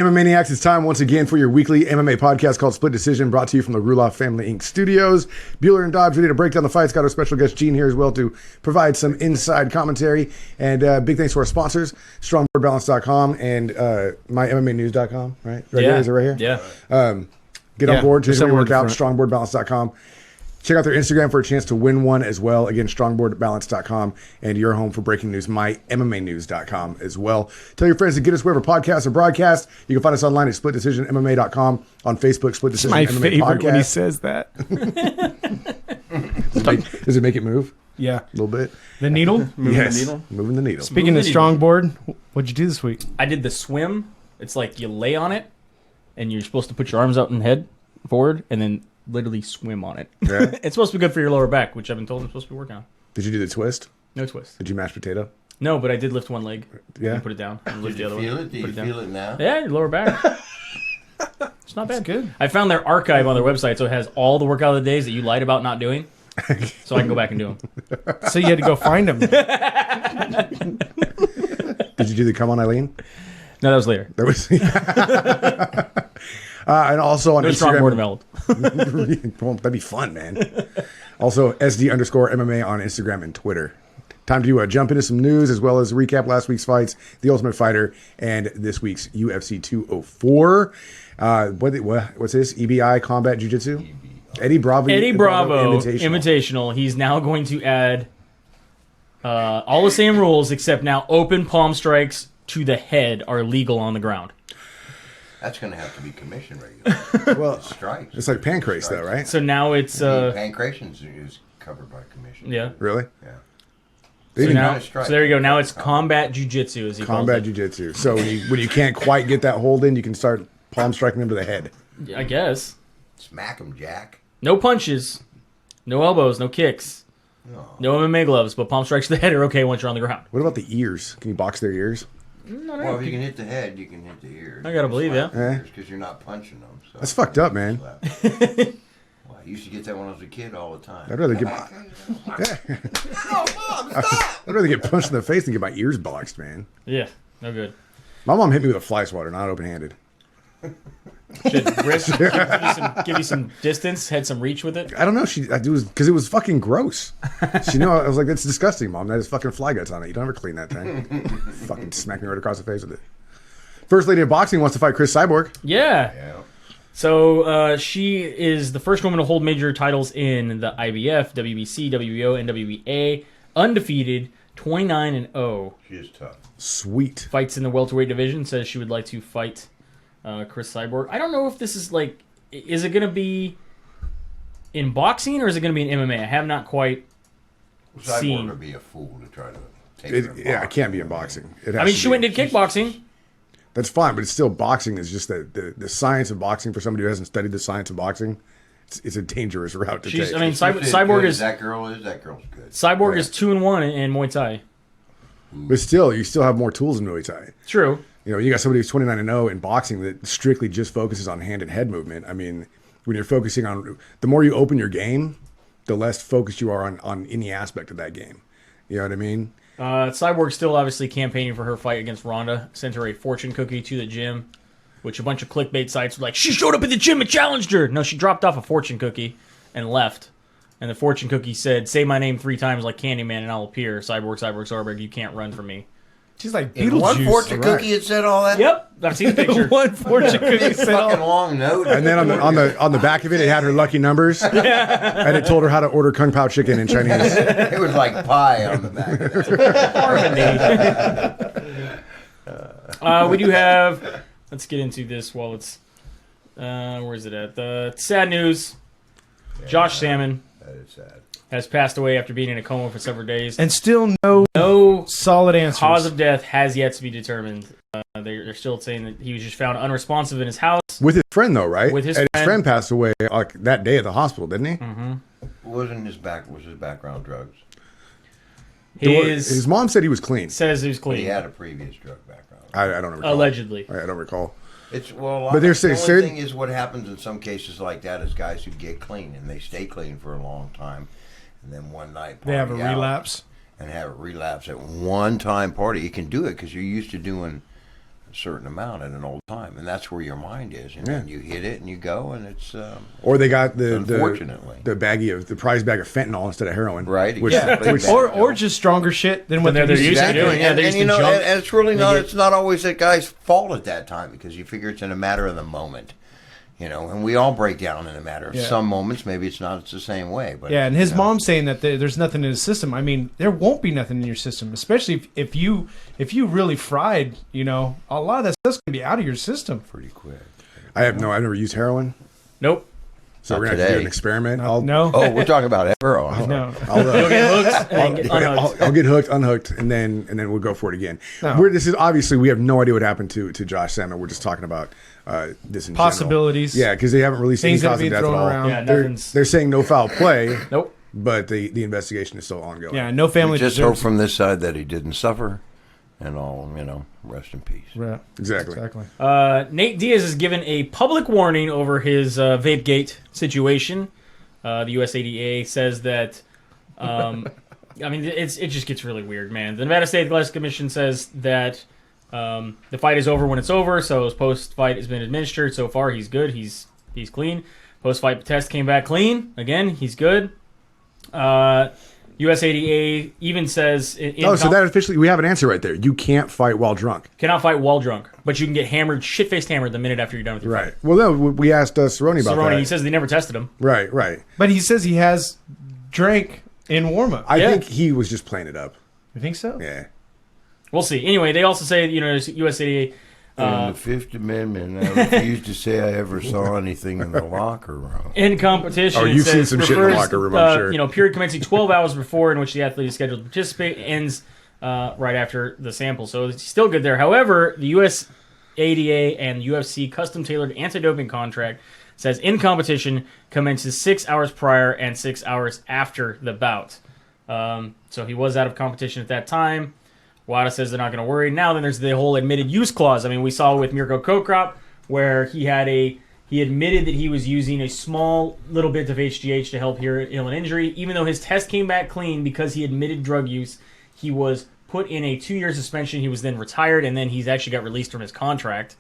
MMA Maniacs, it's time once again for your weekly MMA podcast called Split Decision, brought to you from the Ruloff Family Inc. studios. Bueller and Dobbs ready to break down the fights. Got our special guest Gene here as well to provide some inside commentary. And big thanks to our sponsors, StrongboardBalance.com and MyMMAnews.com, right? Yeah. Is it right here? Yeah. Get on board, change your workout, front. StrongboardBalance.com. Check out their Instagram for a chance to win one as well. Again, StrongboardBalance.com and your home for breaking news, MyMMAnews.com as well. Tell your friends to get us wherever podcasts are broadcast. You can find us online at SplitDecisionMMA.com, on Facebook, Split Decision My MMA favorite Podcast. when he says that. Does it make it move Yeah. a little bit? The needle? Yes, the needle? moving the needle. Speaking of strongboard, what'd you do this week? I did the swim. It's like you lay on it, and you're supposed to put your arms out and head forward, and then literally swim on it. Yeah. It's supposed to be good for your lower back, which I've been told I'm supposed to be working on. Did you do the twist? No twist. Did you mash potato? No, but I did lift one leg. Yeah. And put it down. And lift Did the you other feel one. it? Do you Put it down. feel it now? Yeah, your lower back. It's not bad. good. I found their archive on their website, so it has all the workout of the days that you lied about not doing. So I can go back and do them. So you had to go find him. Did you do the come on, Eileen? No, that was later. That was. And also on No strong Instagram. board developed. Well, that'd be fun, man. Also, SD_MMA on Instagram and Twitter. Time to jump into some news as well as recap last week's fights, The Ultimate Fighter, and this week's UFC 204. What's this? EBI Combat Jiu-Jitsu? Eddie Bravo Invitational. He's now going to add all the same rules, except now open palm strikes to the head are legal on the ground. That's going to have to be commission regulation. Well, Strikes. it's like pancrase, though, right? So now it's Pancration is covered by commission. yeah. Really? Yeah. They So, didn't now, not a strike. so there you go. Now it's combat jiu-jitsu, as he combat calls it. jiu-jitsu. So when you can't quite get that hold in, you can start palm striking them to the head. I guess. Smack him, Jack. No punches, no elbows, no kicks, no MMA gloves, but palm strikes to the head are okay once you're on the ground. What about the ears? Can you box their ears? Well, if you can hit the head, you can hit the ears. I gotta believe, yeah. Because you're not punching them. So That's fucked up, man. Well, I used to get that when I was a kid all the time. I'd rather get I'd rather get punched in the face than get my ears boxed, man. Yeah, no good. My mom hit me with a fly swatter, not open-handed. Should wrist give you some distance, had some reach with it. I don't know. It was because it was fucking gross. I was like, "That's disgusting, Mom. That has fucking fly guts on it. You don't ever clean that thing." Fucking smack me right across the face with it. First lady of boxing wants to fight Chris Cyborg. Yeah. Yeah. So she is the first woman to hold major titles in the IBF, WBC, WBO, and WBA, undefeated, 29-0. She is tough. Sweet. Fights in the welterweight division. Says she would like to fight Chris Cyborg. I don't know if this is like, is it going to be in boxing or is it going to be in MMA? I have not quite seen. Cyborg would be a fool to try to take her in Yeah, it boxing. can't be in boxing. It has I mean, to she be- went and did kickboxing. That's fine, but it's still boxing. Is just the science of boxing for somebody who hasn't studied the science of boxing. It's a dangerous route to take. I mean, Especially as Cyborg good is as that girl's good. Cyborg is 2-1 in Muay Thai. But still, you still have more tools in Muay Thai. True. You know, you got somebody who's 29-0 in boxing that strictly just focuses on hand and head movement. I mean, when you're focusing on, the more you open your game, the less focused you are on any aspect of that game. You know what I mean? Cyborg's still obviously campaigning for her fight against Ronda. Sent her a fortune cookie to the gym, which a bunch of clickbait sites were like, she showed up at the gym and challenged her. No, she dropped off a fortune cookie and left. And the fortune cookie said, say my name 3 times like Candyman and I'll appear. Cyborg, Cyborg, Cyborg, you can't run from me. She's like In Beetlejuice. one fortune cookie, it said all that. Yep, I've seen the picture. One fortune cookie Big said fucking all. long note. And then on the back of it, it had her lucky numbers, and it told her how to order Kung Pao chicken in Chinese. It was like pie on the back of that. We do have, let's get into this while it's, where is it at? The sad news, Josh Samman That is sad. has passed away after being in a coma for several days. And still no solid answers. Cause of death has yet to be determined. They're still saying that he was just found unresponsive in his house. With his friend, though, right? With his and friend. his friend passed away like that day at the hospital, didn't he? Was his background drugs? His mom said he was clean. Says he was He clean, had a previous drug background. I don't recall. allegedly. I don't recall. It's well, But they're the saying- only thing is what happens in some cases like that is guys who get clean and they stay clean for a long time, and then one night They have a party out relapse. and have a relapse at one time party. You can do it because you're used to doing certain amount at an old time, and that's where your mind is. And then you hit it and you go, and it's Or they got unfortunately the prize bag of fentanyl instead of heroin. right. Which, Exactly. Or just stronger shit than what Than they're they're used to used to doing. doing. Yeah, they and used to jump. and it's really not. get- It's not always that guy's fault at that time because you figure it's in a matter of the moment. And we all break down in a matter of some moments. Maybe it's not. It's the same way. But Yeah, and his mom's saying that there's nothing in his system. I mean, there won't be nothing in your system, especially if you really fried. A lot of that stuff's gonna be out of your system. pretty quick. I've never used heroin, Nope. so Not we're gonna have to do today. an experiment. No, Oh, we're talking about ever. no. You'll get hooked and get unhooked. I'll get hooked, unhooked, and then we'll go for it again. No. This is obviously we have no idea what happened to Josh Samman. We're just talking about this in Possibilities. general. Yeah, because they haven't released Things any that are cause of being death at thrown all. around. Yeah, They're, nothing's. they're saying no foul play, Nope. but the investigation is still ongoing. Yeah, no family Just hope deserves. from this side that he didn't suffer, and all rest in peace. Right. Exactly. Nate Diaz is given a public warning over his Vapegate situation. The USADA says that. It just gets really weird, man. The Nevada State Athletics Commission says that the fight is over when it's over. So his post-fight has been administered. So far, he's good. He's clean. Post-fight test came back clean. Again, he's good. USADA even says So that officially we have an answer right there. You can't fight while drunk. cannot fight while drunk, but you can get hammered, shit-faced hammered the minute after you're done with your Right. fight. Well, no, we asked Cerrone about Cerrone, that. he says they never tested him. Right. But he says he has drank in warm up. I Yeah. think he was just playing it up. You think so? Yeah. We'll see. Anyway, they also say, USADA. In the Fifth Amendment, I refuse to say I ever saw anything in the locker room. In competition, Oh, it you've seen says, some shit in the refers, locker room, I'm sure. Period commencing 12 hours before in which the athlete is scheduled to participate ends right after the sample. So it's still good there. However, the USADA and UFC custom-tailored anti-doping contract says in competition commences 6 hours prior and 6 hours after the bout. So he was out of competition at that time. WADA says they're not going to worry. Now then there's the whole admitted use clause. I mean, we saw with Mirko Kokrop where he admitted that he was using a small little bit of HGH to help heal an injury. Even though his test came back clean because he admitted drug use, he was put in a 2-year suspension. He was then retired, and then he's actually got released from his contract.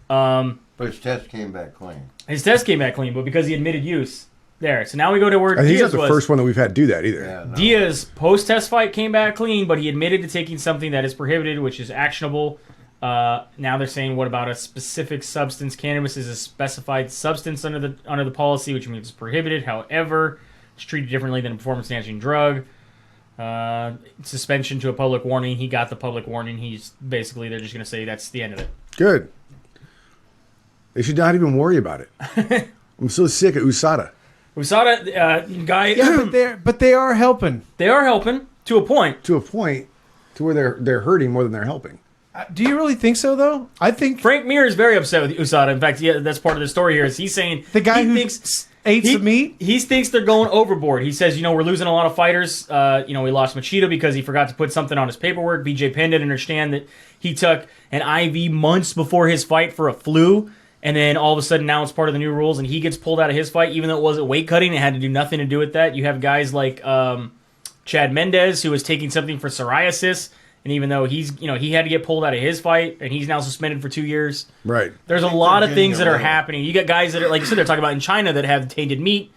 But his test came back clean. His test came back clean, but because he admitted use. There. So now we go to where I think he's Diaz not the was. first one that we've had do that either. Yeah, no. Diaz post-test fight came back clean, but he admitted to taking something that is prohibited, which is actionable. Now they're saying, what about a specific substance? Cannabis is a specified substance under the policy, which means it's prohibited. However, it's treated differently than a performance-enhancing drug. Suspension to a public warning. He got the public warning. They're just going to say that's the end of it. Good. They should not even worry about it. I'm so sick of USADA. USADA guy. Yeah, but they are helping. They are helping to a point. To a point to where they're hurting more than they're helping. Do you really think so, though? I think Frank Mir is very upset with USADA. In fact, that's part of the story here. Is he's saying the guy he who thinks ate some meat. He thinks they're going overboard. He says, we're losing a lot of fighters. We lost Machida because he forgot to put something on his paperwork. BJ Penn didn't understand that he took an IV months before his fight for a flu. And then all of a sudden now it's part of the new rules and he gets pulled out of his fight even though it wasn't weight cutting. It had to do nothing to do with that. You have guys like Chad Mendez who was taking something for psoriasis. And even though he had to get pulled out of his fight and he's now suspended for 2 years. Right. There's a lot of things that are happening. You got guys that are, like you said, they're talking about in China that have tainted meat.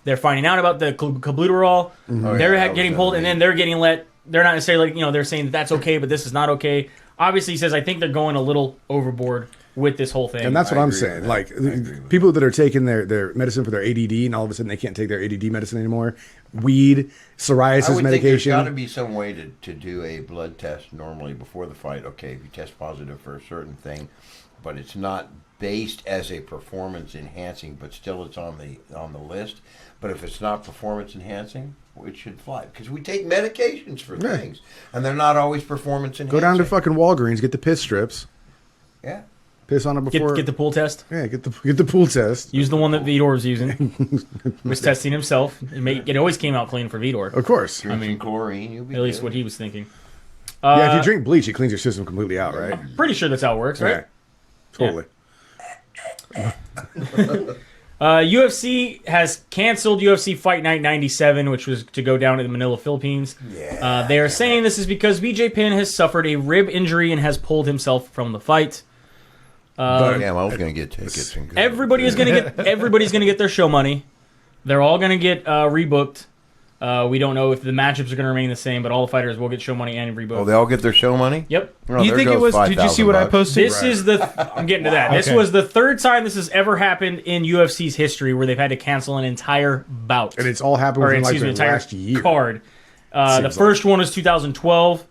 They're finding out about the clenbuterol. They're getting pulled and then they're getting let. They're not necessarily they're saying that that's okay, but this is not okay. Obviously, he says, I think they're going a little overboard with this whole thing. And that's what I I'm agree saying. with Like that. people that are taking their medicine for their ADD and all of a sudden they can't take their ADD medicine anymore. Weed, psoriasis I would medication. think there's got to be some way to do a blood test normally before the fight. Okay, if you test positive for a certain thing, but it's not based as a performance enhancing, but still it's on the list. But if it's not performance enhancing, it should fly because we take medications for Yeah. things, and they're not always performance enhancing. Go down to fucking Walgreens, get the piss strips, yeah. piss on it before. get the pool test. Yeah, get the pool test. Use the one that Vidor was using. Was testing himself. It always came out clean for Vidor. Of course. Drink some chlorine. You'll be At least good. what he was thinking. Yeah, if you drink bleach, it cleans your system completely out, right? Pretty sure that's how it works, right? Yeah. Totally. UFC has canceled UFC Fight Night 97, which was to go down in the Manila, Philippines. Yeah. They are saying this is because BJ Penn has suffered a rib injury and has pulled himself from the fight. Damn, I was going to get tickets. And go. Everybody's gonna get their show money. They're all gonna get rebooked. We don't know if the matchups are going to remain the same, but all the fighters will get show money and rebooked. Oh, they all get their show money? Yep. Oh, you there think it goes was? Did you see what I $5,000. posted? This is the. I'm getting to that. This Okay. was the third time this has ever happened in UFC's history where they've had to cancel an entire bout. And it's all happened or within like excuse me, the entire last year. card. The Seems first one was 2012,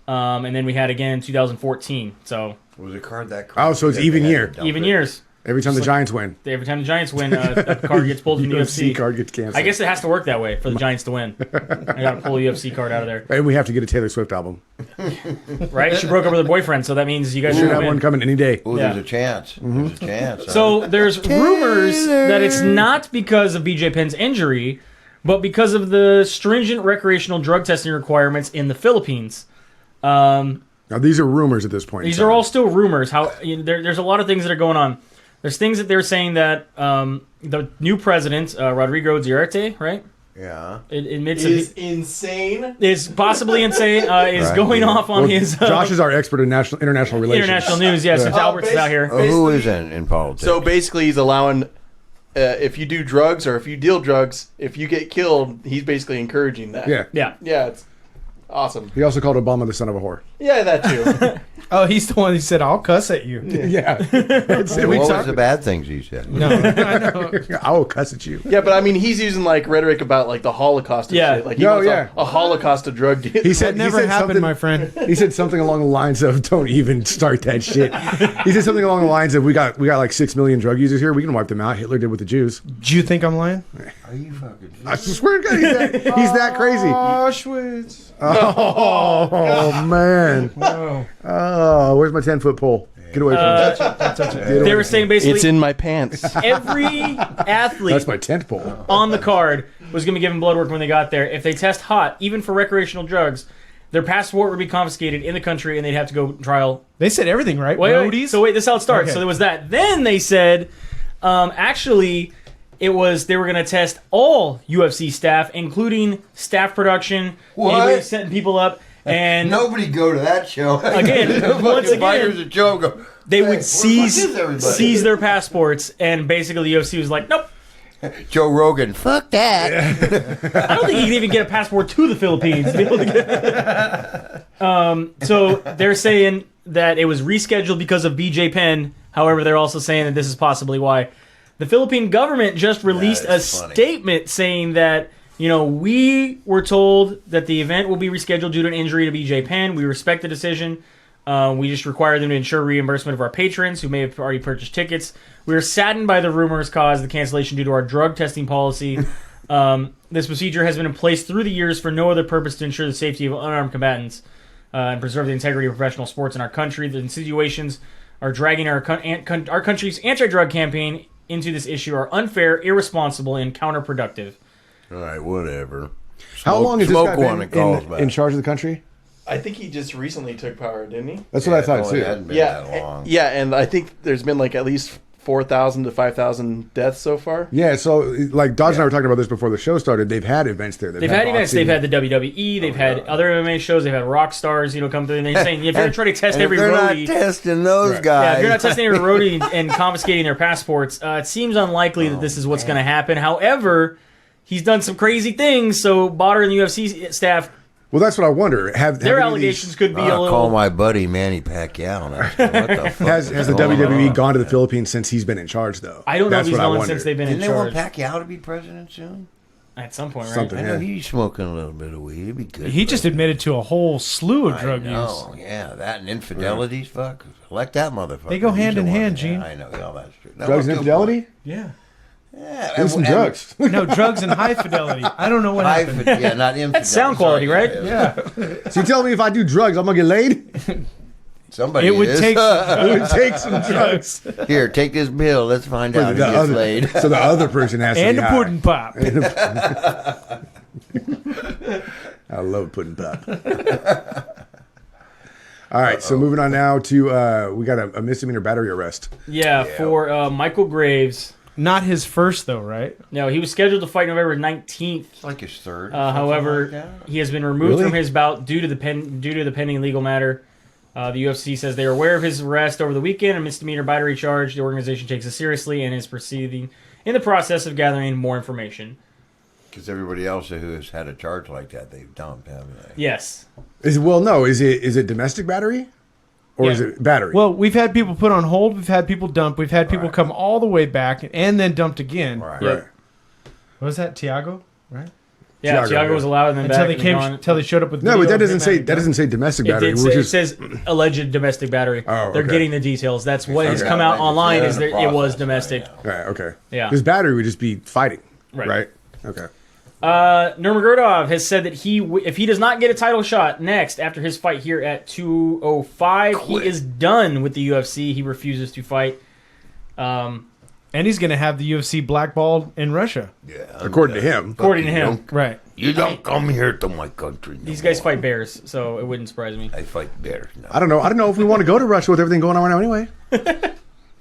and then we had again in 2014. So Was it card that Oh, so it's that even they had year. to dump even it? years. Every time the Giants win, Every time the Giants win, a card gets pulled from the UFC UFC. card gets canceled. I guess it has to work that way for the Giants to win. I got to pull a UFC card out of there, And we have to get a Taylor Swift album. right? She broke up with her boyfriend, so that means you guys Should should have win. one coming any day. Oh, Yeah. there's a chance. There's a chance. So there's rumors that it's not because of BJ Penn's injury, but because of the stringent recreational drug testing requirements in the Philippines. Now these are rumors at this point. in These time. are all still rumors. There's a lot of things that are going on. There's things that they're saying that the new president, Rodrigo Duterte, right? yeah. It admits Is insane. is possibly insane, is Right. going off on Well, his Josh is our expert in international relations. international news. Yeah, since Albert's is out here. Oh, who is in politics? So basically, he's allowing if you do drugs or if you deal drugs, if you get killed, he's basically encouraging that. Yeah. Yeah. Yeah, it's awesome. He also called Obama the son of a whore. Yeah, that too. Oh, he's the one who said, "I'll cuss at you." Yeah. what was the bad things he said? No, I know. I will cuss at you. Yeah, but I mean, he's using like rhetoric about like the Holocaust and Yeah. shit. Like he No, wants yeah. a Holocaust of drug deals. He said That never he said happened, something- my friend. He said something along the lines of, "Don't even start that shit." He said something along the lines of, "We got like 6 million drug users here. We can wipe them out. Hitler did with the Jews." Do you think I'm lying? Are you fucking? I swear to God, he's that crazy. Auschwitz. Oh man. Oh, where's my 10-foot pole? Get away from me. They were saying basically It's in my pants. every athlete That's my tent pole. on the card was going to be given blood work when they got there. If they test hot, even for recreational drugs, their passport would be confiscated in the country and they'd have to go trial. They said everything, right? Wait, Roadies? so wait, this is how it starts. Okay. So there was that. Then they said, actually, they were going to test all UFC staff, including staff production, What? anybody setting people up, and Nobody go to that show. Again, The once fucking fighters again, at Joe go. they "Hey, would where the fuck is everybody?" seize their passports, and basically the UFC was like, nope. Joe Rogan. Fuck that. I don't think you can even get a passport to the Philippines to be able to get. So they're saying that it was rescheduled because of BJ Penn. However, they're also saying that this is possibly why. The Philippine government just released a is funny. statement saying that, we were told that the event will be rescheduled due to an injury to BJ Penn. We respect the decision. We just require them to ensure reimbursement of our patrons who may have already purchased tickets. We are saddened by the rumors caused the cancellation due to our drug testing policy. This procedure has been in place through the years for no other purpose to ensure the safety of unarmed combatants and preserve the integrity of professional sports in our country. The insinuations are dragging our country's anti-drug campaign into this issue are unfair, irresponsible, and counterproductive. All right, whatever. How long has this Smoke guy one and been calls back. in charge of the country? I think he just recently took power, didn't he? That's what I thought It too. hadn't been Yeah, that long. yeah, and I think there's been like at least 4,000 to 5,000 deaths so far. Yeah, so like Dodge and I were talking about this before the show started. They've had events there. They've had events. boxing. They've had the WWE. They've had other MMA shows. They've had rock stars, come through. And they're saying if you're going to try to test And if every they're roadie, not testing those Right. guys. yeah, if you're not testing every roadie and confiscating their passports, it seems unlikely that this is what's going to happen. However, he's done some crazy things. So Botter and the UFC staff, Well, that's what I wonder. Have their any of these- allegations could be a I'll call little. my buddy Manny Pacquiao. And ask him, what the fuck Has is the going WWE on? gone to the Philippines since he's been in charge, though? I don't know if That's he's what I gone wonder. since they've been Didn't in they want charge. Pacquiao to be president soon? At some point, right? Something. I Yeah. know he's smoking a little bit of weed. It'd be good. He for just him. admitted to a whole slew of drug I use. know, yeah, that and infidelities, fuck. Elect that motherfucker. They go He's hand the in one. hand, Yeah, Gene. I know, yeah, that's true. No, Drugs and good infidelity? point. Yeah. Yeah, Do some drugs. No, drugs and high fidelity. I don't know what High happened. yeah, not infidelity. That's sound quality, Sorry, right? Yeah. So you telling me if I do drugs, I'm gonna get laid? Somebody It would is. take some- It would take some drugs. Here, take this pill. Let's find out who gets laid. So the other person has to And be a high. pudding pop. I love pudding pop. All right, so moving on now to we got a misdemeanor battery arrest. Yeah, for Michael Graves. not his first though, right? No, he was scheduled to fight November 19th. It's like his third. However, Something like that. he has been removed Really? from his bout due to the pending legal matter. The UFC says they are aware of his arrest over the weekend, a misdemeanor battery charge. The organization takes it seriously and is proceeding in the process of gathering more information. Because everybody else who has had a charge like that, they've dumped, haven't they? Yes. Is it domestic battery? Or is Yeah. it battery? Well, we've had people put on hold. We've had people dump. We've had people come all the way back and then dumped again. Right. Yeah. right. What was that, Tiago? Right? Yeah, Thiago, Thiago was yeah. allowed and then Until back they and came, gone. until they showed up with. No, video but that of him doesn't say having done. domestic It, battery. did which say, it is, says alleged domestic battery. Oh, They're okay. getting the details. That's what has Okay. come out Yeah, online. they're Is in that the it was process domestic? right now. right, okay. Yeah. Because battery would just be fighting. Right. Right? Okay. Nurmagomedov has said that if he does not get a title shot next after his fight here at 205, he is done with the UFC. He refuses to fight. And he's going to have the UFC blackballed in Russia. Yeah. According to him. According to him. Right. You don't come here to my country. These guys fight bears, so it wouldn't surprise me. I fight bears now. I don't know if we want to go to Russia with everything going on right now anyway.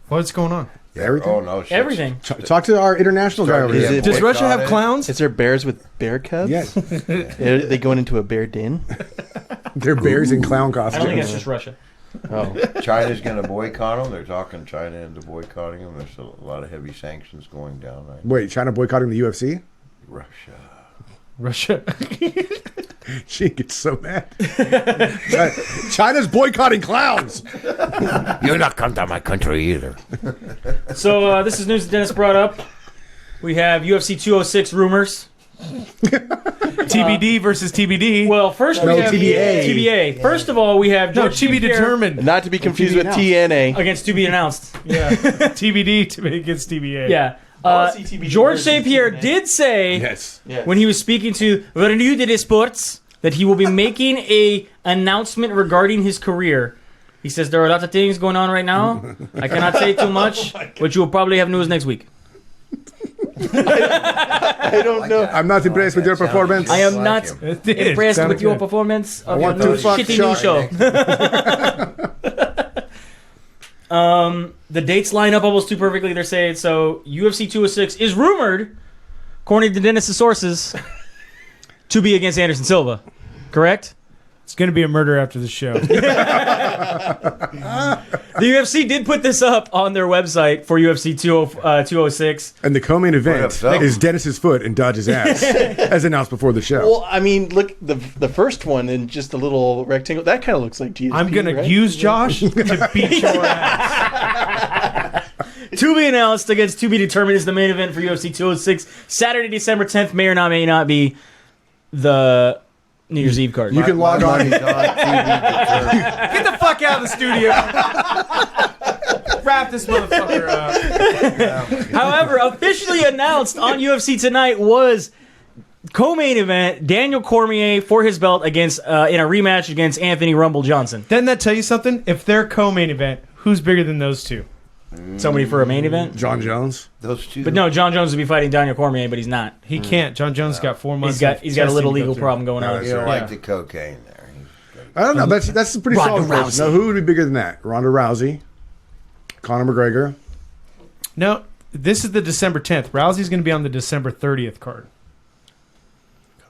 What's going on? Everything. Oh, no. shit's Everything. Talk to our international guy over starting to there. get Does Russia have boycotted. clowns? Is there bears with bear cubs? Yes. Are they going into a bear den? They're bears in clown I don't think costumes. that's just Russia. Oh, China's going to boycott them. They're talking China into boycotting them. There's a lot of heavy sanctions going down. Right? Wait, China boycotting the UFC? Russia. Russia. She gets so mad. China's boycotting clowns. You're not come to my country either. So this is news that Dennis brought up. We have UFC 206 rumors. TBD versus TBD. Well, first No, we have TBA. TBA. First of all, we have no, George to be St. Pierre determined. not to be confused with TBD TNA. against to be announced. Yeah. TBD to be against TBA. Yeah. wanna see TBD George versus St. Pierre TNA. did say Yes. when he was speaking to Vernu de Sports that he will be making a announcement regarding his career. He says there are lots of things going on right now. I cannot say too much, but you will probably have news next week. I don't know. I'm not impressed with your performance. I am not It did. impressed Sounded with your good. performance of your want to new fuck shitty new show. The dates line up almost too perfectly. They're saying so. UFC 206 is rumored, according to Dennis' sources, to be against Anderson Silva. Correct? It's going to be a murder after the show. The UFC did put this up on their website for UFC 206. And the co-main event up, is Dennis's foot and Dodge's ass, as announced before the show. Well, I mean, look, the first one in just a little rectangle, that kind of looks like GSP, I'm going right? to use Josh to beat your ass. To be announced against to be determined is the main event for UFC 206. Saturday, December 10th may or may not be the New Year's Eve card. You can log on. Get the fuck out of the studio. Wrap this motherfucker up. However, officially announced on UFC Tonight was co-main event Daniel Cormier for his belt against in a rematch against Anthony Rumble Johnson. Doesn't that tell you something? If they're co-main event, who's bigger than those two? Somebody for a main event. John Jones. Those two. But no, John Jones would be fighting Daniel Cormier, but he's not. He can't. John Jones got 4 months. He's got a little legal problem going No, on. that's You don't right. like the cocaine there. I don't know. That's a pretty Ronda solid question. Rousey. Now, who would be bigger than that? Ronda Rousey, Conor McGregor. No, this is the December 10th. Rousey's going to be on the December 30th card.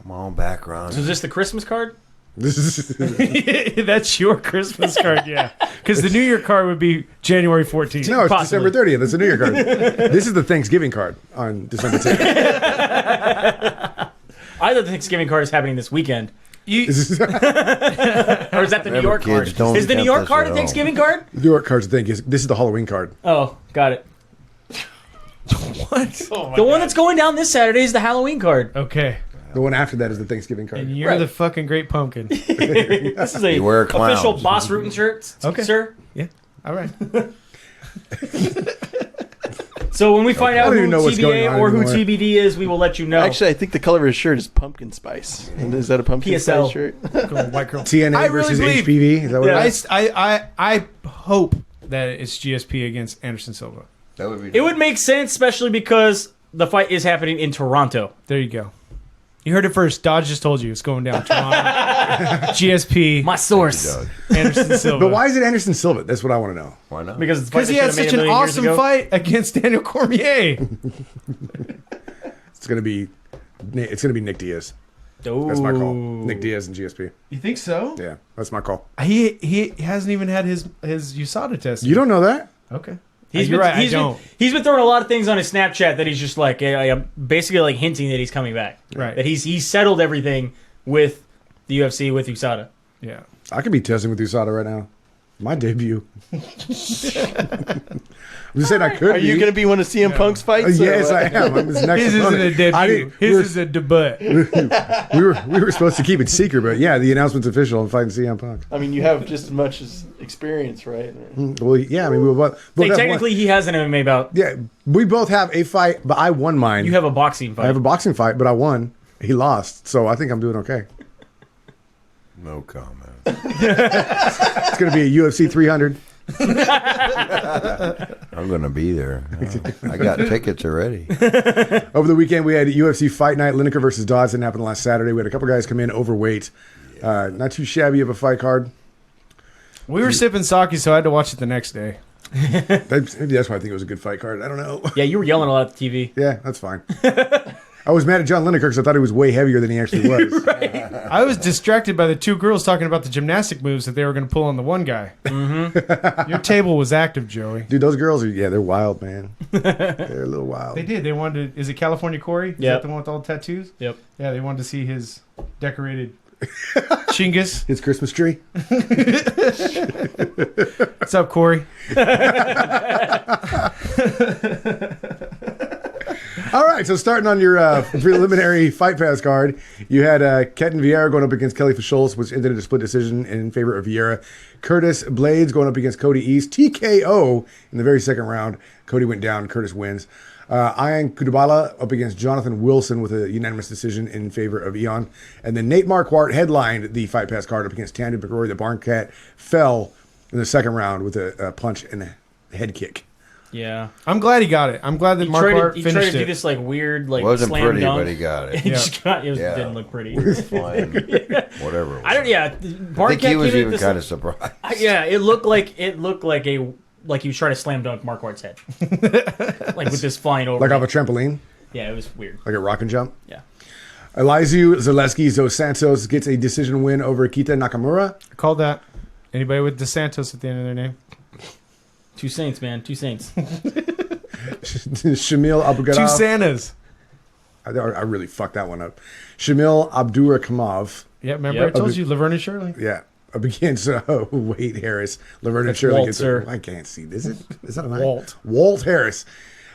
Come on back, Ron. So is this the Christmas card? This is That's your Christmas card, yeah. Because the New Year card would be January 14th. no, it's Possibly. December 30th. That's a New Year card. This is the Thanksgiving card on December 10th. I thought the Thanksgiving card is happening this weekend. Or is that the New Remember, York kids, card? don't Is the New tempt York us card at a all. Thanksgiving card? New York card's the thing. This is the Halloween card. Oh, got it. What? The one that's going down this Saturday is the Halloween card. Okay. The one after that is the Thanksgiving card. And you're Right. the fucking great pumpkin. This is a You wear clowns. official Boss Rootin' shirt, Okay. sir. Yeah. All right. So when we find out I don't who even know what's going TBA on or who anymore. TBD is, we will let you know. Actually, I think the color of his shirt is pumpkin spice. And is that a pumpkin PSL. spice shirt? Go White girl. TNA I really versus believe- HPV. Is that what Yeah. it is? I hope that it's GSP against Anderson Silva. That would be. it would make sense, especially because the fight is happening in Toronto. There you go. You heard it first. Dodge just told you it's going down. Toronto, GSP, My source. Anderson Silva. But why is it Anderson Silva? That's what I want to know. Why not? Because it's a fight Because he they had should've such made an a million years awesome ago. fight against Daniel Cormier. It's gonna be Nick Diaz. Ooh. That's my call. Nick Diaz and GSP. You think so? Yeah, that's my call. He hasn't even had his USADA test. You don't know that? Okay. He's You're been, right. I don't. He's been throwing a lot of things on his Snapchat that he's just like, basically like hinting that he's coming back. Right. That he's settled everything with the UFC with USADA. Yeah. I could be testing with USADA right now. My debut. I'm just saying I could. Are you going to be one of CM Punk's fights? Yes, I am. I'm his next His isn't a opponent. debut. His is a debut. We were supposed to keep it secret, but yeah, the announcement's official. I'm fighting CM Punk. I mean, you have just as much as experience, right? Well, yeah, I mean, we both Hey, have technically, he has an MMA bout. yeah, we both have a fight, but I won mine. You have a boxing fight. I have a boxing fight, but I won. He lost, so I think I'm doing okay. No comment. It's going to be a UFC 300. I'm going to be there. I got tickets already. Over the weekend, we had UFC Fight Night. Lineker versus Dodson happened last Saturday. We had a couple guys come in overweight. Not too shabby of a fight card. We were sipping sake, so I had to watch it the next day. Maybe that's why I think it was a good fight card. I don't know. Yeah, you were yelling a lot at the TV. Yeah, that's fine. I was mad at John Lineker because I thought he was way heavier than he actually was. I was distracted by the two girls talking about the gymnastic moves that they were going to pull on the one guy. Mm-hmm. Your table was active, Joey. Dude, those girls they're wild, man. They're a little wild. They did. They wanted to, is it California Corey? Is Yep. that the one with all the tattoos? Yep. Yeah, they wanted to see his decorated chingus. His Christmas tree. What's up, Corey? All right, so starting on your preliminary Fight Pass card, you had Ketan Vieira going up against Kelly Fischolz, which ended in a split decision in favor of Vieira. Curtis Blades going up against Cody East. TKO in the very second round. Cody went down. Curtis wins. Ian Kudabala up against Jonathan Wilson with a unanimous decision in favor of Ian. And then Nate Marquardt headlined the Fight Pass card up against Tandy McRory. The Barn Cat fell in the second round with a punch and a head kick. Yeah. I'm glad he got it. I'm glad that Mark Hart He tried finished to do it. this like weird Wasn't slam pretty, dunk. but he got it. It just didn't look pretty. It was fine. Whatever. It was. I don't. Yeah. I think he was even kind of surprised. Yeah. It looked like he was trying to slam dunk Marquardt's head, like with this flying over. Like off a trampoline? Yeah, it was weird. Like a rock and jump? Yeah. Elizu Zaleski Dos Santos gets a decision win over Kita Nakamura. I called that. Anybody with DeSantos at the end of their name? Two Saints, man. Two Saints. Shamil Abugadov. Two Santas. I really fucked that one up. Shamil Abdurakhimov. Yeah, remember Yep. I told you Laverne and Shirley? Yeah. Up against Wade Harris. Laverne and That's Shirley Walt, gets sir. I can't see. Is that a Walt. Walt Harris.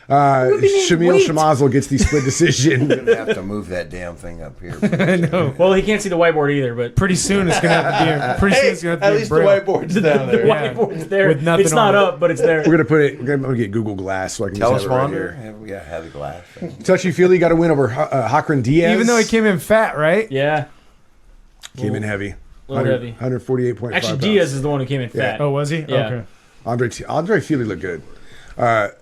Shamil Wait. Shamazel gets the split decision. You're going to have to move that damn thing up here. I know. Well, he can't see the whiteboard either, but Pretty soon it's gonna have to be. Pretty soon it's gonna have to At be. least the Braille. whiteboard's down the there. Yeah. whiteboard's there. With nothing It's not on it. up, but it's there. We're gonna get Google Glass so I can Tell just us, have it right Wander. here. Yeah, have the glass. Touchy Feely got a win over Hakran Diaz. Even though he came in fat, right? Yeah. came in heavy. Little heavy. 148.5 Actually, pounds. Diaz is the one who came in Yeah. fat. Oh, was he? Yeah. Okay. Andre Feely looked good.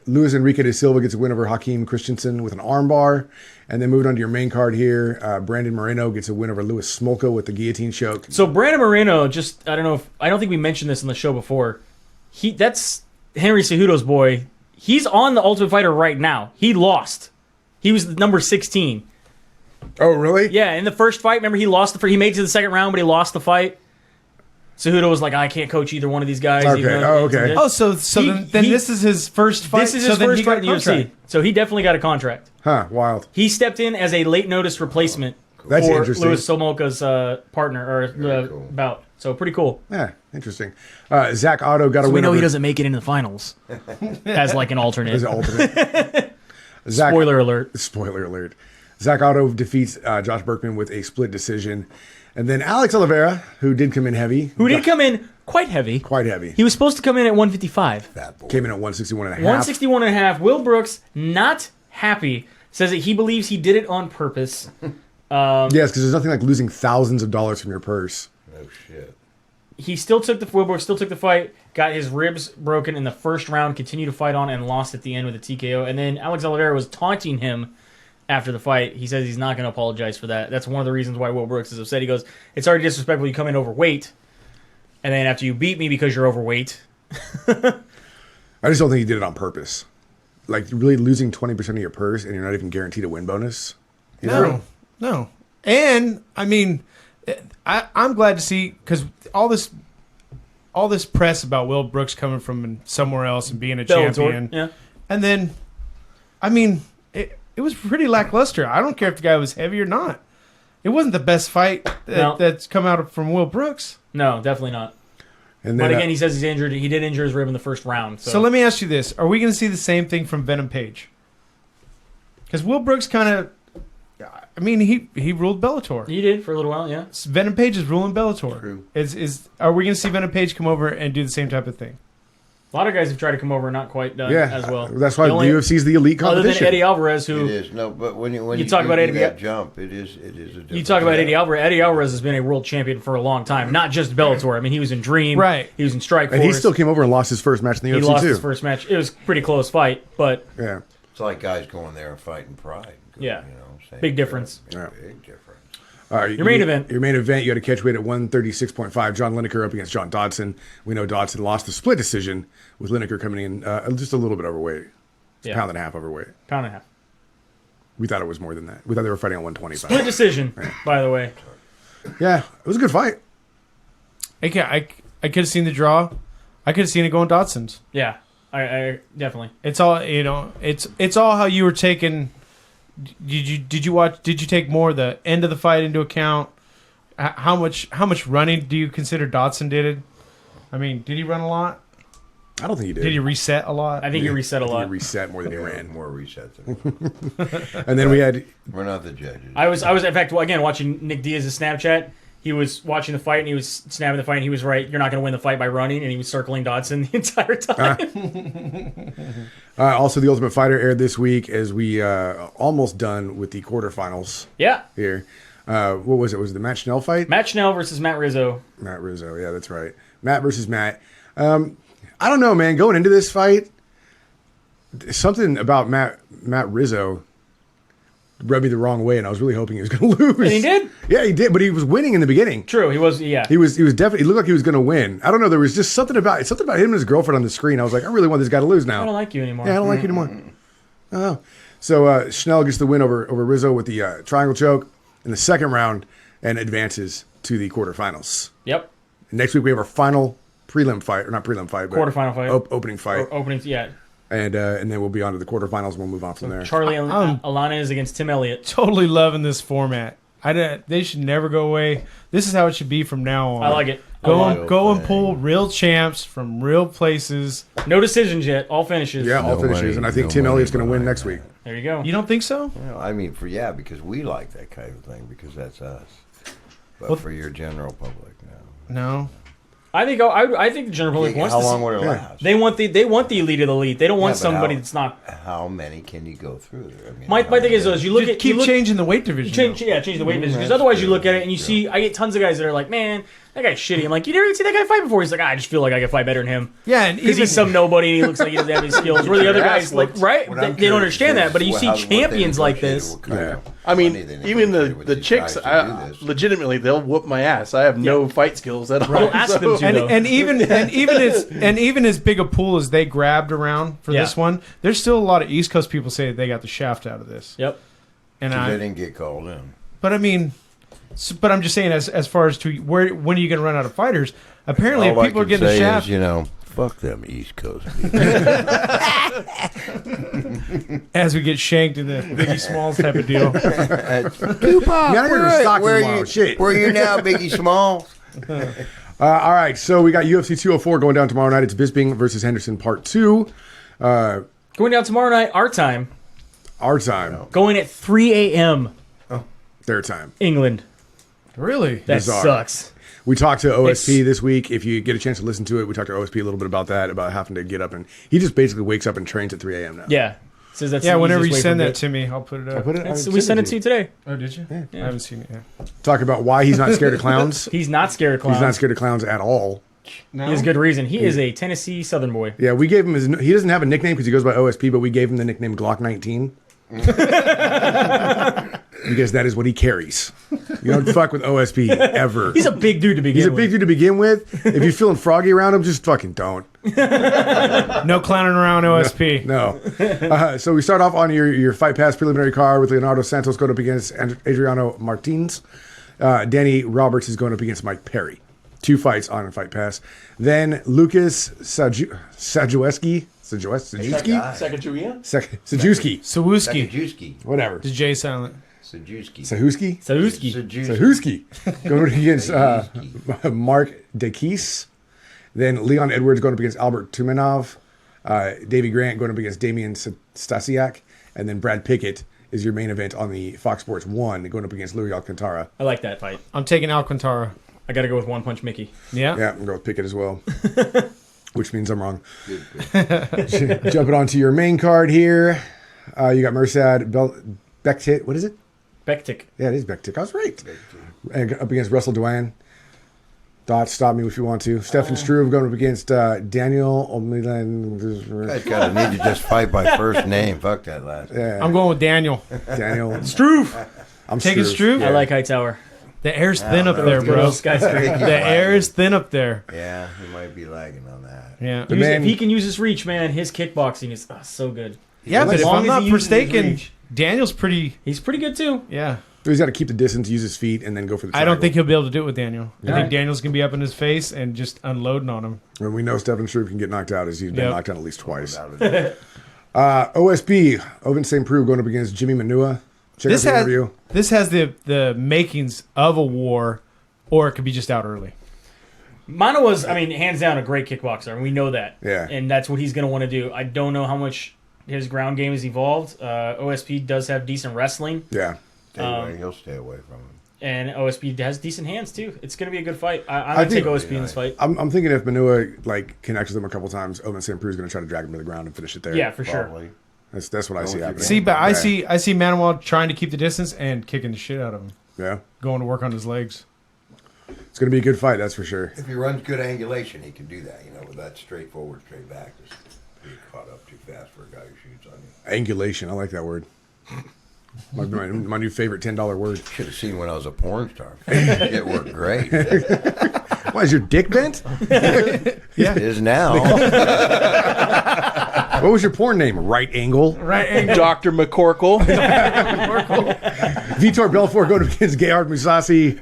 Luis Enrique de Silva gets a win over Hakeem Christensen with an armbar. And then moving on to your main card here, Brandon Moreno gets a win over Louis Smolka with the guillotine choke. So Brandon Moreno, I don't think we mentioned this in the show before. That's Henry Cejudo's boy. He's on the Ultimate Fighter right now. He lost. He was number 16. Oh, really? Yeah, in the first fight, remember he lost he made it to the second round, but he lost the fight. Cejudo was like, I can't coach either one of these guys. Okay. even though Oh, okay. Oh, so then he- this is his first fight. This is so his then first he got fight in the UFC. contract. So he definitely got a contract. Huh, wild. He stepped in as a late notice replacement That's for interesting. Louis Somolka's partner or cool. bout. So pretty cool. Yeah, interesting. Zach Otto got a So we win know over... he doesn't make it into the finals as like an alternate. As an alternate. Zach, Spoiler alert. Spoiler alert. Zach Otto defeats Josh Berkman with a split decision. And then Alex Oliveira, who did come in heavy. Who did come in quite heavy. Quite heavy. He was supposed to come in at 155. Fat boy. Came in at 161.5. 161 and a half. Will Brooks, not happy, says that he believes he did it on purpose. Yes, because there's nothing like losing thousands of dollars from your purse. Oh, shit. He still took Will Brooks still took the fight, got his ribs broken in the first round, continued to fight on, and lost at the end with a TKO. And then Alex Oliveira was taunting him after the fight. He says he's not going to apologize for that. That's one of the reasons why Will Brooks is upset. He goes, it's already disrespectful you come in overweight, and then after you beat me because you're overweight. I just don't think he did it on purpose. Like, really losing 20% of your purse and you're not even guaranteed a win bonus? You know? No. And, I mean, I'm glad to see, because all this press about Will Brooks coming from somewhere else and being a champion. Yeah. And then, I mean, it was pretty lackluster. I don't care if the guy was heavy or not. It wasn't the best fight that's come out from Will Brooks. No, definitely not. And then, but again, he says he's injured. He did injure his rib in the first round. So let me ask you this. Are we going to see the same thing from Venom Page? Because Will Brooks kind of, I mean, he ruled Bellator. He did for a little while, yeah. Venom Page is ruling Bellator. True. Are we going to see Venom Page come over and do the same type of thing? A lot of guys have tried to come over and not quite done as well. That's why the UFC is the elite competition. Other than Eddie Alvarez, who... It is. No, but when you talk about Eddie, that jump, it is a different you talk about Eddie Alvarez. Eddie Alvarez has been a world champion for a long time, not just Bellator. I mean, he was in Dream. Right. He was in Strike Force. And he still came over and lost his first match in the UFC, He lost too. his first match. It was a pretty close fight, but... Yeah. It's like guys going there and fighting pride. Yeah. You know, same Big difference. Yeah. Big difference. All right, Your main event. Your main event, you had a catch weight at 136.5. John Lineker up against John Dodson. We know Dodson lost the split decision with Lineker coming in just a little bit overweight. It's a pound and a half overweight. Pound and a half. We thought it was more than that. We thought they were fighting at 125. Split decision, by the way. Yeah, it was a good fight. I could have seen the draw. I could have seen it going Dodson's. Yeah, I definitely. It's all, you know, it's all how you were taking... Did you take more of the end of the fight into account? How much running do you consider Dodson did? I mean, did he run a lot? I don't think he did. Did he reset a lot? I think he reset a lot. He reset more than he Yeah, ran. more resets. Than And then we had... We're not the judges. I was in fact, again, watching Nick Diaz's Snapchat. He was watching the fight and he was snapping the fight and he was right. You're not going to win the fight by running, and he was circling Dodson the entire time. Also, The Ultimate Fighter aired this week as we almost done with the quarterfinals Yeah. here. What was it? Was it the Matt Schnell fight? Matt Schnell versus Matt Rizzo. Matt Rizzo. Yeah, that's right. Matt versus Matt. I don't know, man. Going into this fight, something about Matt Rizzo rubbed me the wrong way, and I was really hoping he was going to lose. And he did? Yeah, he did, but he was winning in the beginning. True, he was. Yeah, He was definitely. He looked like he was going to win. I don't know. There was just something about him and his girlfriend on the screen. I was like, I really want this guy to lose now. I don't like you anymore. Yeah, I don't like you anymore. Oh, so Schnell gets the win over Rizzo with the triangle choke in the second round and advances to the quarterfinals. Yep. Next week we have our final prelim fight, or not prelim fight, but Quarterfinal fight. opening fight, Opening. Yeah. and then we'll be on to the quarterfinals. And we'll move on from there. Charlie Alanes against Tim Elliott. Totally loving this format. They should never go away. This is how it should be from now on. I like it. Go and pull real champs from real places. No decisions yet. All finishes. Yeah, all No finishes, money, and I think no Tim money Elliott's going to win behind next that. week. There you go. You don't think so? Well, I mean, because we like that kind of thing, because that's us. But for your general public, no. No. I think the general public wants How to long see. would it last? They want the elite of the elite. They don't want but somebody how- that's not. How many can you go through there? I mean, My thing is, you look Just at keep changing the weight division. change the weight division, because otherwise you look at it and you see I get tons of guys that are like, man, that guy's shitty. I'm like, you never even see that guy fight before. He's like, I just feel like I can fight better than him. Yeah, and Because even he's some nobody and he looks like he doesn't have any skills. Where the other guys, like, right? What I'm They don't curious understand is that. But you what- see what they champions like negotiated, this. what kind of I mean, money they even negotiated with the these chicks, guys to do this. legitimately, they'll whoop my ass. I have no fight skills at all. We'll ask them to, and, though. and even as big a pool as they grabbed around for Yeah. this one, there's still a lot of East Coast people say that they got the shaft out of this. Yep. And 'Cause they I, didn't get called in. but I mean, but I'm just saying, as far as to when are you going to run out of fighters? Apparently, All if I people are can getting the say shaft, is, fuck them East Coast people. as we get shanked in the Biggie Smalls type of deal. Tupac, Man, I gotta go to Stockton tomorrow. Shit. Where you now, Biggie Smalls? All right, so we got UFC 204 going down tomorrow night. It's Bisping versus Henderson Part 2. Going down tomorrow night, our time. Our time, Going at 3 a.m. their time. England. Really? That Bizarre. sucks. We talked to OSP It's- this week. If you get a chance to listen to it, we talked to OSP a little bit about that, about having to get up. And he just basically wakes up and trains at 3 a.m. now. Yeah. Says that's Yeah, the whenever you easiest way send for that it. to me, I'll put it up. We sent it to you today. Oh, did you? I haven't seen it yet. Talk about why he's not scared of clowns. He's not scared of clowns. He's not scared of clowns at all. No? He has good reason. He is a Tennessee Southern boy. Yeah, we gave him he doesn't have a nickname because he goes by OSP, but we gave him the nickname Glock 19. Because that is what he carries. You don't fuck with OSP ever. He's a big dude to begin He's a with. big dude to begin with. If you're feeling froggy around him, just fucking don't. No clowning around OSP. No. So we start off on your Fight Pass preliminary card with Leonardo Santos going up against Adriano Martins. Danny Roberts is going up against Mike Perry. 2 fights on Fight Pass. Then Lucas Sajewski. Sacagawea? Sajewski. Sawuski. Sajewski. Whatever. The J silent. Sajewski. Sahuski? Sahuski. Going against Mark Dekis. Then Leon Edwards going up against Albert Tumenov. Davey Grant going up against Damian Stasiak. And then Brad Pickett is your main event on the Fox Sports 1 going up against Louis Alcantara. I like that fight. I'm taking Alcantara. I got to go with One Punch Mickey. Yeah? Yeah, I'm going to go with Pickett as well. Which means I'm wrong. Jumping onto your main card here. You got Mirsad Bektik. What is it? Bektik. Yeah, it is Bektik. I was right. And up against Russell Dwan. Dot, stop me if you want to. Stefan Struve going up against Daniel O'Milan. Guys gotta need to just fight by first name. Fuck that last name. Yeah, I'm going with Daniel. Daniel. Struve. I'm Taking Struve? I like Hightower. The air's thin up there, Good bro. old skyscraper. The air is thin up there. Yeah, he might be lagging on that. Yeah. If he can use his reach, man, his kickboxing is so good. Yeah, but As if long I'm as not he uses his mistaken, reach. Daniel's pretty. He's pretty good too. Yeah. He's got to keep the distance, use his feet, and then go for the I triangle. don't think he'll be able to do it with Daniel. I think Alright. Daniel's going to be up in his face and just unloading on him. And we know Stefan Struve can get knocked out, as he's been Yep. knocked out at least twice. Without a doubt. OSP, Oven St. Preux going up against Jimmy Manua. Check out the interview. This has the makings of a war, or it could be just out early. Mano was, I mean, hands down a great kickboxer, and we know that. Yeah. And that's what he's going to want to do. I don't know how much his ground game has evolved. OSP does have decent wrestling, Yeah. Stay away. He'll stay away from him. and OSP has decent hands too. It's going to be a good fight. I'm going to take OSP in this fight. I'm thinking if Manua connects with him a couple times, Oven St. Preux is going to try to drag him to the ground and finish it there. Yeah, for sure. Probably. That's what I see happening. See, but Yeah. I see Manuel trying to keep the distance and kicking the shit out of him, Yeah. going to work on his legs. It's going to be a good fight, that's for sure. If he runs good angulation, he can do that. You know, with that straight forward, straight back, just be caught up too fast for a guy who shoots on you. Angulation, I like that word. My new favorite $10 word. Should have seen when I was a porn star. It worked great. Why, is your dick bent? It is now. What was your porn name? Right Angle? Right. Dr. McCorkle. Vitor Belfort going against Gerhard Musasi.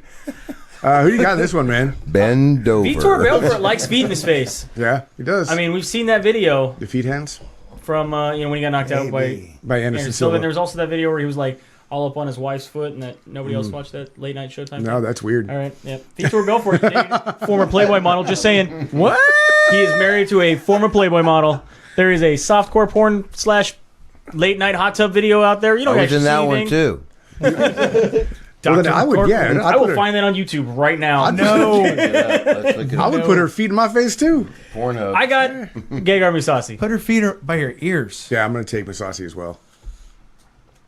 Who do you got in this one, man? Bend over. Vitor Belfort likes feet in his face. Yeah, he does. I mean, we've seen that video the feet hands from when he got knocked out by by Anderson Anderson Silva. Silva. And there was also that video where he was like all up on his wife's foot, and that nobody else watched that late night Showtime. No, that's weird. All right, yeah. Vitor Belfort, former Playboy model. Just saying, What? he is married to a former Playboy model. There is a softcore porn / late night hot tub video out there. You don't I was actually in that see one anything. too. Well, then I would, yeah. I will find that on YouTube right now. No. Let's look at I would put her feet in my face too. Pornhub. I got Gegard Mousasi. Put her feet by her ears. Yeah, I'm gonna take Musasi as well.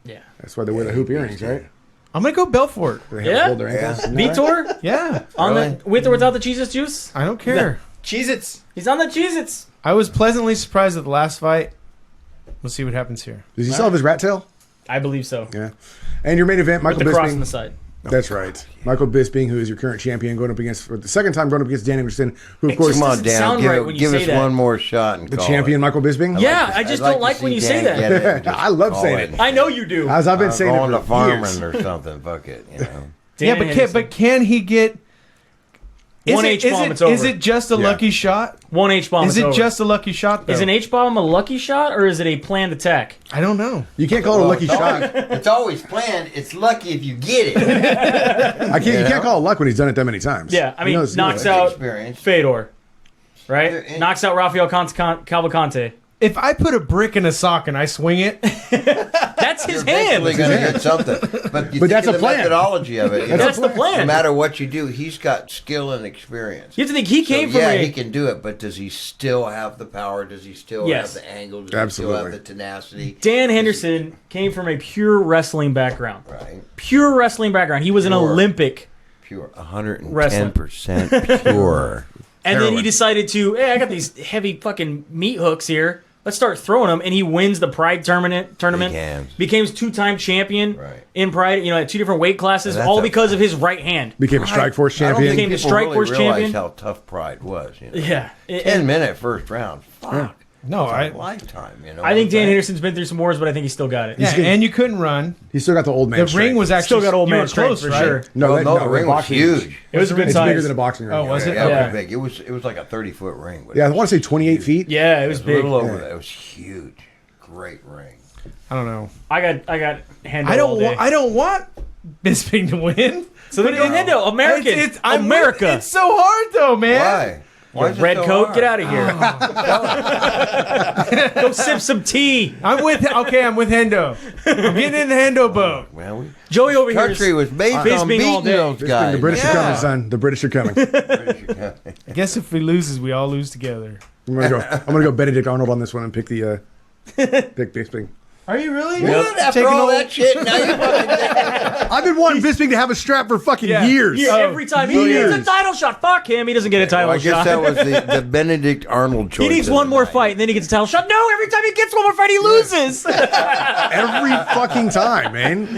Yeah. That's why they wear the hoop earrings, right? I'm going to go Belfort. They Yeah? hold their ankles. Isn't that right? Vitor Yeah. on Really? the with or without the Jesus juice. I don't care. Cheez-Its. He's on the Cheez-Its. I was pleasantly surprised at the last fight. We'll see what happens here. Does he still have his rat tail? I believe so. Yeah. And your main event, With Michael the cross on Bisping. the side. That's right. Michael Bisping, who is your current champion, going up against, for the second time going up against Dan Anderson, who, of course, Come on, doesn't Dan. sound right when you Give say us that. one more shot and the call champion, it. Michael Bisping. Yeah, I just don't to like see when you say Dan that. get it and just I love call saying it. I know you do. As I've been saying going it to for farming years. or something. Fuck it. You know. Yeah, Dan but Henderson. can he get... One H-bomb, it's over. Is it just a lucky shot? One H-bomb Is is it over. just a lucky shot, though? Is an H-bomb a lucky shot, or is it a planned attack? I don't know. You can't call it a lucky shot. It's always planned. It's lucky if you get it. You can't call it luck when he's done it that many times. Yeah, I He mean, knows- knocks he knows. out Experience. Fedor, right? And- Knocks out Rafael Cavalcante. If I put a brick in a sock and I swing it, That's his You're eventually hand. going to get something. But you think that's of a the plan. methodology of it. You That's know, the plan. No matter what you do, he's got skill and experience. You have to think he came So, from he a... can do it, but does he still have the power? Does he still Yes. have the angle? Does he Absolutely. still have the tenacity? Dan Henderson came from a pure wrestling background. Right. Pure wrestling background. He was an Pure. Olympic. Pure. 110% pure. And then he Heroin. decided to, hey, I got these heavy fucking meat hooks here. let's start throwing him. And he wins the Pride tournament, hands. becomes 2-time champion Right. in Pride, at 2 different weight classes, And that's all a- because of his right hand. Became a Strike Force champion. Became the People Strike really Force realize champion. how tough Pride was. Yeah. 10-minute first round. Fuck. No, It's a lifetime. I think Dan Henderson's been through some wars, but I think he still got it. Yeah, and you couldn't run. He's still got the old man. The strength. ring was actually Still got old you man were strength close, for right? sure. No, the ring was boxing- huge. It was a good It's size. bigger than a boxing ring. Oh, was it? Yeah, it Yeah. was big. It was like a 30-foot ring. But Yeah, I want to say 28 feet. Yeah, it was a big. little over that. It was huge. Great ring. I don't know. I got Hendo I all day. don't want Bisping to win. So then Hendo, American, I'm America. with- It's so hard though, man. Why? Why is it Red so coat, hard? get out of here. Go sip some tea. I'm with Hendo. I'm getting in the Hendo boat. Well, Joey over here. country was based on Bisping all beating day. those guys. The British are Yeah. coming, son. The British are coming. I guess if he loses, we all lose together. I'm gonna go Benedict Arnold on this one and pick the pick Bisping. Are you really? After Taking all old- that shit, now you fucking I've been wanting Bisping to have a strap for fucking Yeah. years. Yeah, every time he needs years. a title shot. Fuck him. He doesn't get a title Well, I guess shot. that was the Benedict Arnold choice. He needs of one the more night. fight, and then he gets a title shot. No, every time he gets one more fight, he loses. Every fucking time, man.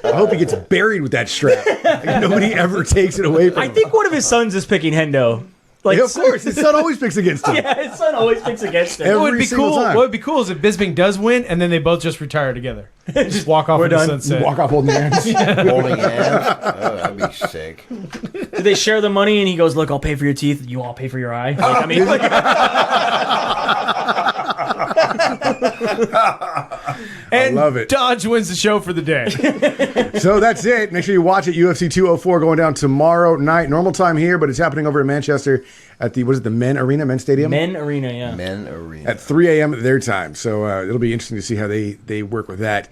I hope he gets buried with that strap. Like, nobody ever takes it away from I him. think one of his sons is picking Hendo. Like, Yeah, of course, his son always picks against him. Yeah, his son always picks against him. Every What would be single cool? time. What would be cool is if Bisping does win, and then they both just retire together. Just walk off We're in the done. sunset. Walk off holding hands. Holding hands. Oh, that'd be sick. Do they share the money? And he goes, "Look, I'll pay for your teeth. You all pay for your eye." Like, I mean, like, And love it. Dodge wins the show for the day. So that's it. Make sure you watch it. UFC 204 going down tomorrow night. Normal time here, but it's happening over in Manchester at the the Men's Stadium? Men Arena, yeah. Men arena. At 3 a.m. their time. So it'll be interesting to see how they work with that.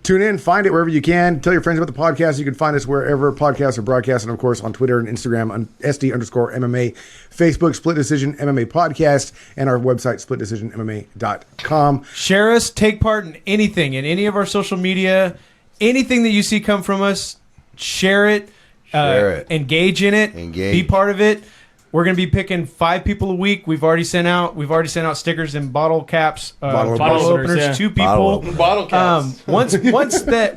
Tune in, find it wherever you can. Tell your friends about the podcast. You can find us wherever podcasts are broadcast, and of course on Twitter and Instagram on SD_MMA, Facebook, Split Decision MMA Podcast, and our website, splitdecisionmma.com. Share us, take part in anything, in any of our social media, anything that you see come from us, share it, Share it. engage in it, Engage. be part of it. We're going to be picking 5 people a week. We've already sent out stickers and bottle caps, Bottle bottle openers, openers, yeah. 2 Bottle people. openers. Bottle caps.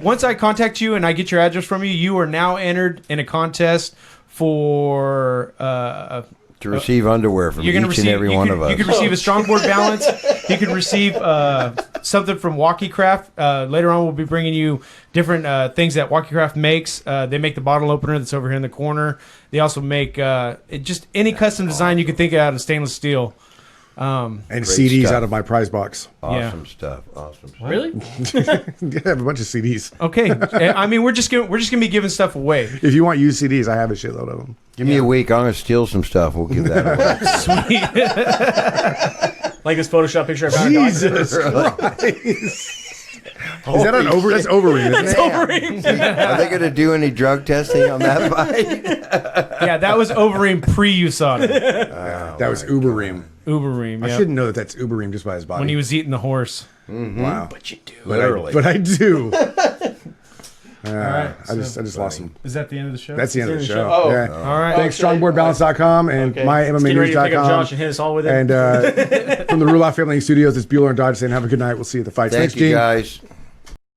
Once I contact you and I get your address from you, you are now entered in a contest for To receive underwear from you're each going to receive and every one of us. You could receive a strongboard balance. You could receive something from Walkie Craft. Later on, we'll be bringing you different things that Walkie Craft makes. They make the bottle opener that's over here in the corner. They also make just any custom design you could think of out of stainless steel. And Great CDs stuff. out of my prize box. Awesome stuff. Awesome stuff. Really? Yeah, I have a bunch of CDs. Okay, I mean we're just gonna be giving stuff away. If you want used CDs, I have a shitload of them. Give me a week. I'm going to steal some stuff. We'll give that away. Like this Photoshop picture I found. Jesus Christ. Is that an over? That's Overeem, isn't it? Are they going to do any drug testing on that fight? Yeah, that was Overeem pre-USADA. That was Ubereem. Ubereem, I yeah. shouldn't know that that's Ubereem just by his body. When he was eating the horse. Wow. But you do. Literally. But I do. right, I just lost him. Is that the end of the show? That's the end of the show. Oh. Yeah. All right. Thanks, strongboardbalance.com and Okay. Get ready to pick up Josh mymmanews.com. and hit us all with it. And from the Rule Out Family Studios, it's Bueller and Dodge saying have a good night. We'll see you at the fights. Thank Thanks, you, Gene. guys.